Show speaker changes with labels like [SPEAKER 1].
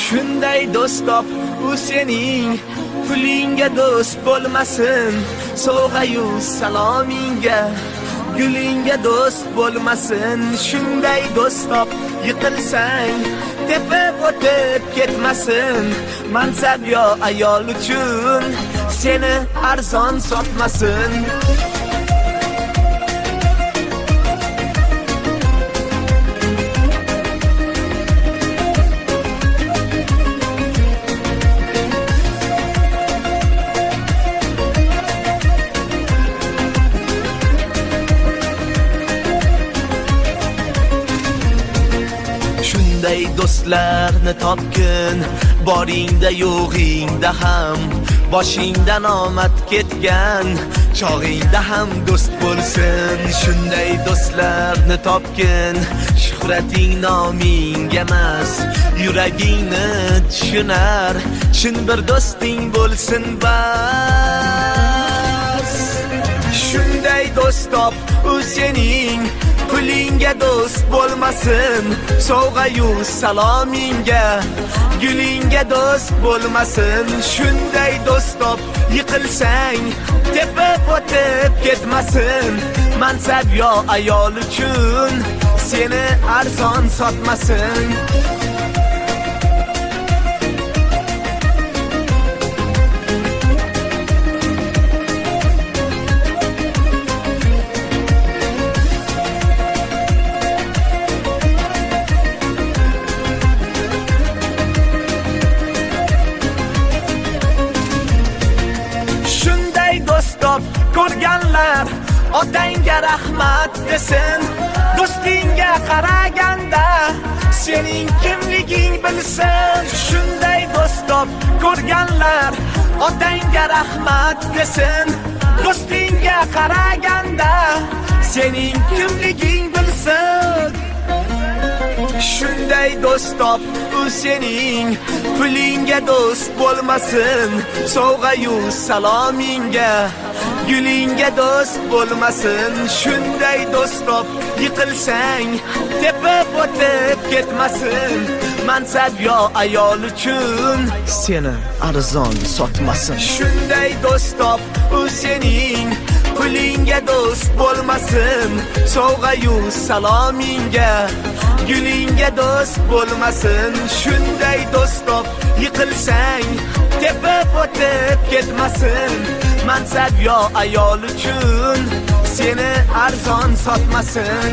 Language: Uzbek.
[SPEAKER 1] Shunday do'st top, u sening pulingga do'st bo'lmasin. Sovg'a-yu salomingga, gulingga do'st bo'lmasin. Shunday do'st top, yiqilsang tepib o'tib ketmasin. Mansab yo ayol uchun seni arzon sotmasin. Shunday do'stlarni topgin, boringda yo'g'ingda ham, boshingdan omad ketgan chog'ingda ham do'st bo'lsin. Shunday do'stlarni topgin, shuhrating nomingga emas, yuragingni tushunar, chin bir do'sting bo'lsin bas. Shunday do'st top, u sening pulingga do'st bo'lmasin. Sovg'a-yu salomingga, gulingga do'st bo'lmasin. Shunday do'st top, yiqilsang tepib o'tib ketmasin. Mansab yo ayol uchun seni arzon sotmasin. Ko'rganlar otangga rahmat desin. Do'stingga qaraganda sening kimliging bilsin. Shunday do'st top, ko'rganlar otangga rahmat desin. Do'stingga qaraganda sening kimliging bilsin. Shunday do'st top, u sening pulingga do'st bo'lmasin. Sovg'a-yu salomingga, gulingga do'st bo'lmasin. Shunday do'st top, yiqilsang tepib o'tib ketmasin. Mansab yo ayol uchun seni arzon sotmasin. Shunday do'st top, u sening pulingga do'st bo'lmasin. Sovg'a-yu salomingga, gulingga do'st bo'lmasin. Shunday do'st top, yiqilsang tepib o'tib ketmasin. Mansab yo ayol uchun seni arzon sotmasin.